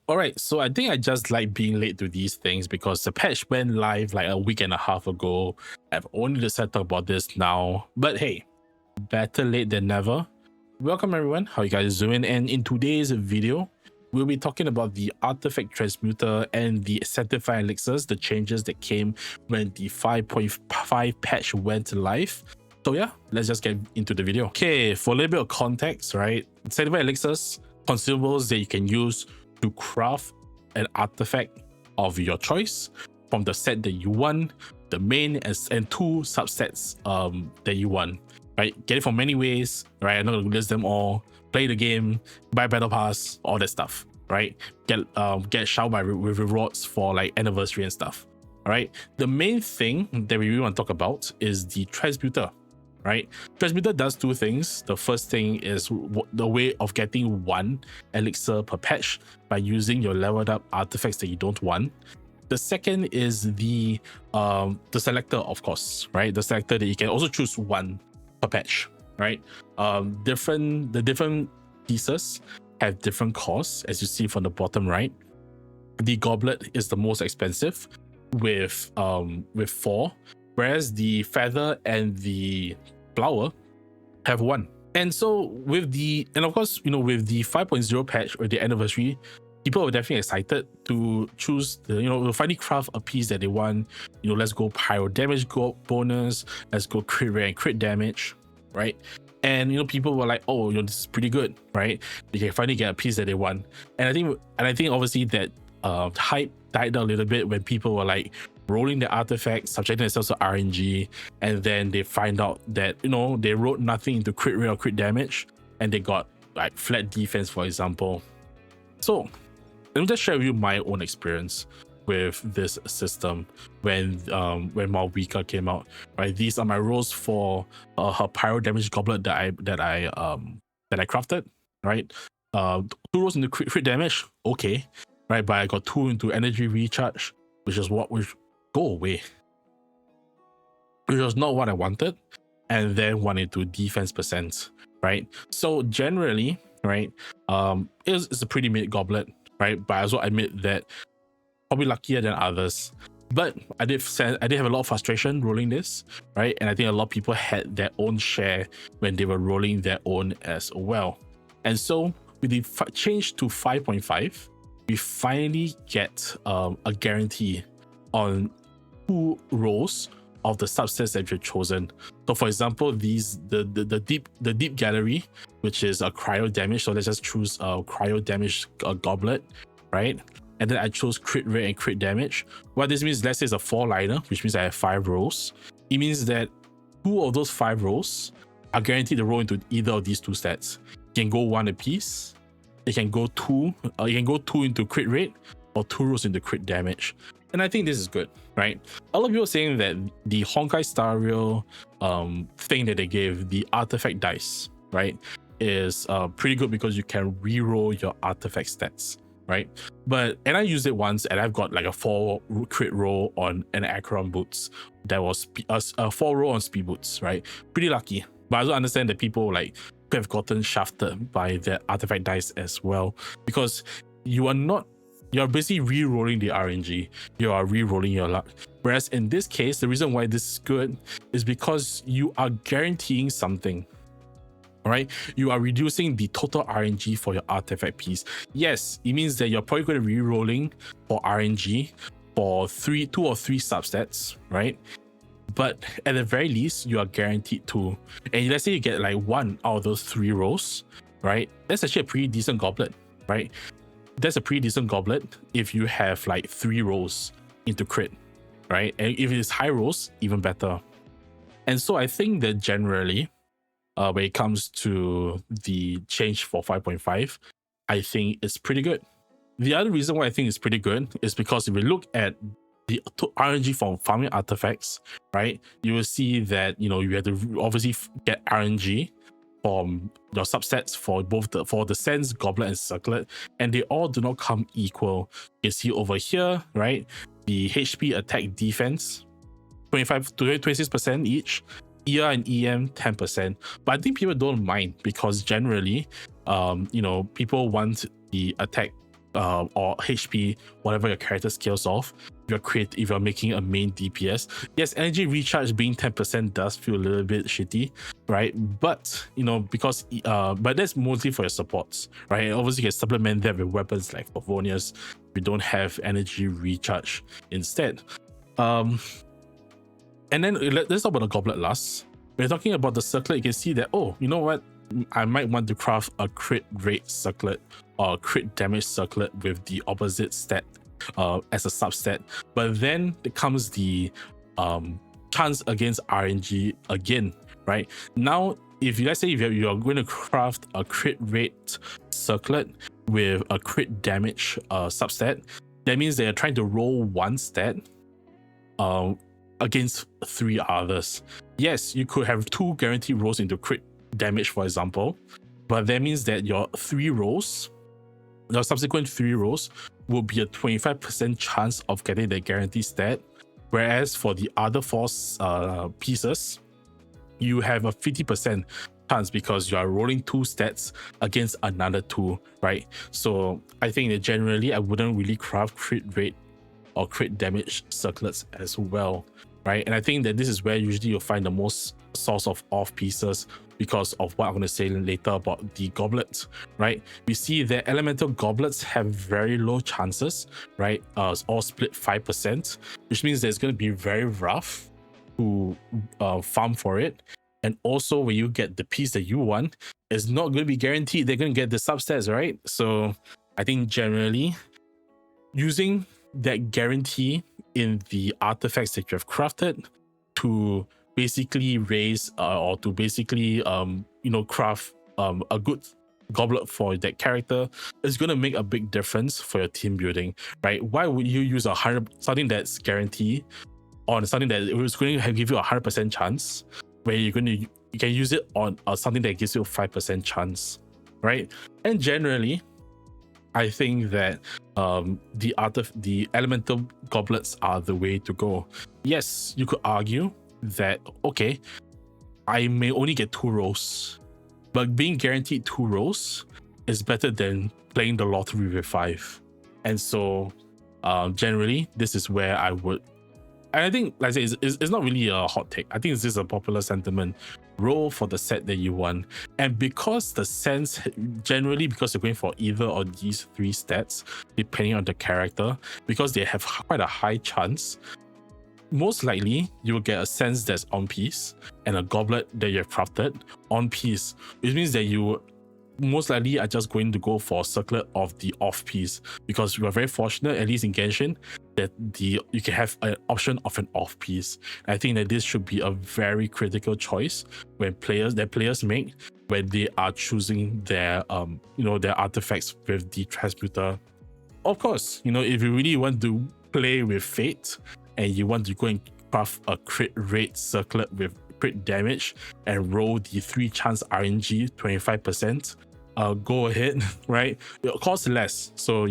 All right, so I think I just like being late to these things because the patch went live like a week and a half ago. I've only decided to talk about this now, but hey, better late than never. Welcome everyone, how you guys doing? And in today's video, we'll be talking about the artifact transmuter and the sanctifying elixirs, the changes that came when the 5.5 patch went live. So yeah, let's just get into the video. Okay, for a little bit of context, right? Sanctifying elixirs, consumables that you can use to craft an artifact of your choice from the set that you want, the main and two subsets that you want, right? Get it from many ways, right? I'm not gonna list them all. Play the game, buy battle pass, all that stuff, right? Get showered with rewards for like anniversary and stuff. All right. The main thing that we really want to talk about is the transmuter. Right, transmuter does two things. The first thing is the way of getting one elixir per patch by using your leveled up artifacts that you don't want. The second is the selector, of course, right? The selector that you can also choose one per patch, right? The different pieces have different costs, as you see from the bottom right. The goblet is the most expensive with 4. Whereas the feather and the flower have 1. And so with the 5.0 patch or the anniversary, people are definitely excited to choose the, finally craft a piece that they want. Let's go pyro damage bonus, let's go crit rate and crit damage, right? And people were like, oh, this is pretty good, right? They can finally get a piece that they want. And I think obviously that hype died down a little bit when people were like rolling the artifacts, subjecting themselves to RNG, and then they find out that they wrote nothing into crit rate or crit damage, and they got like flat defense, for example. So let me just share with you my own experience with this system when Malvika came out. Right, these are my rolls for her pyro damage goblet that I crafted. Right, 2 rolls into crit damage, okay. Right, but I got 2 into energy recharge, which go away, which was not what I wanted, and then 1 into defense percent, right? So generally, right, it's a pretty mid goblet, right? But I also admit that probably luckier than others. But I did have a lot of frustration rolling this, right? And I think a lot of people had their own share when they were rolling their own as well. And so with the change to 5.5, we finally get a guarantee on 2 rolls of the subsets that you've chosen. So for example, the deep gallery, which is a cryo damage. So let's just choose a cryo damage goblet, right? And then I chose crit rate and crit damage. What this means, let's say it's a 4-liner, which means I have 5 rolls. It means that 2 of those 5 rolls are guaranteed to roll into either of these 2 stats. You can go 1 apiece. You can go 2 into crit rate, or 2 rolls into crit damage. And I think this is good, right? A lot of people are saying that the Honkai Star Rail thing that they gave, the artifact dice, right, is pretty good because you can re-roll your artifact stats, right? And I used it once, and I've got like a 4 crit roll on an Acheron boots that was a 4 roll on speed boots, right? Pretty lucky. But I also understand that people like could have gotten shafted by the artifact dice as well, because you're basically re-rolling the RNG. You are re-rolling your luck. Whereas in this case, the reason why this is good is because you are guaranteeing something. All right, you are reducing the total RNG for your artifact piece. Yes, it means that you're probably going to be re-rolling for RNG for 2 or 3 subsets, right? But at the very least, you are guaranteed 2. And let's say you get like 1 out of those 3 rolls, right? That's actually a pretty decent goblet, right? That's a pretty decent goblet if you have like 3 rolls into crit, right? And if it's high rolls, even better. And so I think that generally, when it comes to the change for 5.5, I think it's pretty good. The other reason why I think it's pretty good is because if we look at the RNG from farming artifacts, right, you will see that you have to obviously get RNG from your subsets for both the Sense, Goblet, and Circlet, and they all do not come equal. You can see over here, right, the HP, attack, defense, 25 to 26% each, ER and EM 10%. But I think people don't mind because generally, people want the attack or HP, whatever your character scales off. If you're making a main DPS, yes, energy recharge being 10% does feel a little bit shitty, right? But because but that's mostly for your supports, right? And obviously you can supplement that with weapons like Favonius. We don't have energy recharge instead. And then let's talk about the goblet last. When you're talking about the circlet, you can see that, oh, you know what? I might want to craft a crit rate circlet or crit damage circlet with the opposite stat as a subset. But then it comes the chance against RNG again, right? Now, let's say you're going to craft a crit rate circlet with a crit damage subset, that means they're trying to roll one stat against 3 others. Yes, you could have 2 guaranteed rolls into crit damage, for example, but that means that your subsequent 3 rolls will be a 25% chance of getting the guaranteed stat, whereas for the other 4 pieces, you have a 50% chance because you are rolling 2 stats against another 2, right? So I think that generally I wouldn't really craft crit rate or crit damage circlets as well, right? And I think that this is where usually you'll find the most source of off pieces because of what I'm going to say later about the goblets, right? We see that elemental goblets have very low chances, right? All split 5%, which means that it's going to be very rough to farm for it. And also when you get the piece that you want, it's not going to be guaranteed they're going to get the substats, right? So I think generally using that guarantee in the artifacts that you have crafted to basically raise or to basically craft a good goblet for that character is going to make a big difference for your team building, right? Why would you use something that's guaranteed on something that it was going to give you a 100% chance where you can use it on something that gives you a 5% chance, right? And generally I think that the elemental goblets are the way to go. Yes, you could argue that, okay, I may only get 2 rolls, but being guaranteed 2 rolls is better than playing the lottery with 5. And so generally this is where I would, and I think, like I say, it's not really a hot take. I think it's just a popular sentiment. Roll for the set that you want. And because the sense, generally because you're going for either of these 3 stats, depending on the character, because they have quite a high chance, most likely you will get a sense that's on piece and a goblet that you have crafted on piece, which means that you most likely are just going to go for a circlet of the off piece, because you are very fortunate, at least in Genshin, that you can have an option of an off piece. And I think that this should be a very critical choice when players make when they are choosing their their artifacts with the Transmuter. Of course, if you really want to play with fate and you want to go and craft a crit rate circlet with crit damage and roll the 3 chance RNG 25%, go ahead, right? It costs less, so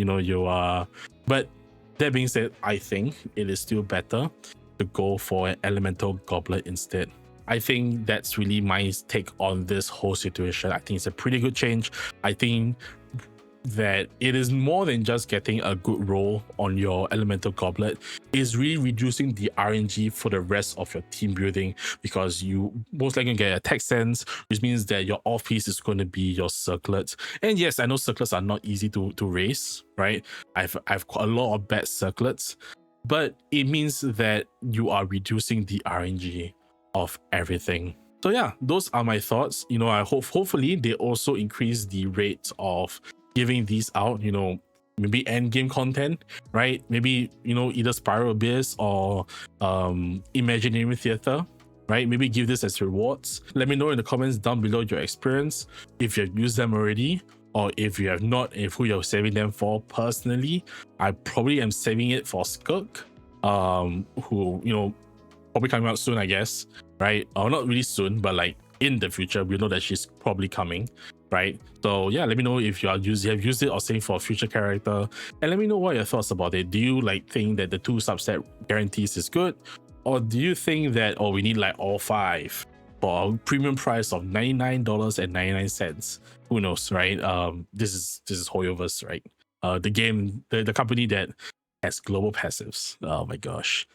but that being said, I think it is still better to go for an elemental goblet instead. I think that's really my take on this whole situation. I think it's a pretty good change. I think that it is more than just getting a good roll on your elemental goblet. It's really reducing the RNG for the rest of your team building, because you most likely get attack sense, which means that your off piece is going to be your circlets. And yes, I know circlets are not easy to raise, right? I've got a lot of bad circlets, but it means that you are reducing the RNG of everything. So yeah, those are my thoughts. I hopefully they also increase the rate of giving these out, maybe end game content, right? Maybe, either Spiral Abyss or Imaginary Theater, right? Maybe give this as rewards. Let me know in the comments down below your experience, if you've used them already, or if you have not, if who you're saving them for. Personally, I probably am saving it for Skirk, who, probably coming out soon, I guess, right? Or not really soon, but like in the future, we know that she's probably coming, right? So yeah, let me know if have used it or saving for a future character, and let me know what your thoughts about it. Do you think that the 2 subset guarantees is good, or do you think that we need all 5 for a premium price of $99.99? Who knows, right? This is Hoyoverse, right? the company that has global passives. Oh my gosh,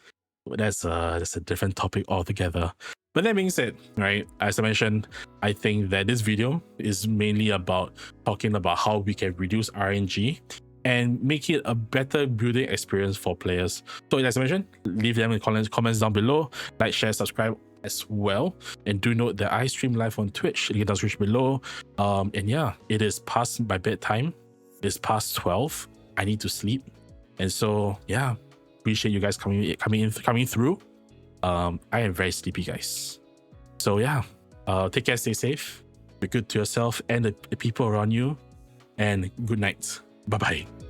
that's a different topic altogether. But that being said, right, as I mentioned, I think that this video is mainly about talking about how we can reduce RNG and make it a better building experience for players. So as I mentioned, leave them in the comments down below, like, share, subscribe as well. And do note that I stream live on Twitch, link in the description below. And yeah, it is past my bedtime. It's past 12. I need to sleep. And so yeah, appreciate you guys coming through. I am very sleepy, guys. So yeah, take care, stay safe, be good to yourself and the people around you, and good night. Bye bye.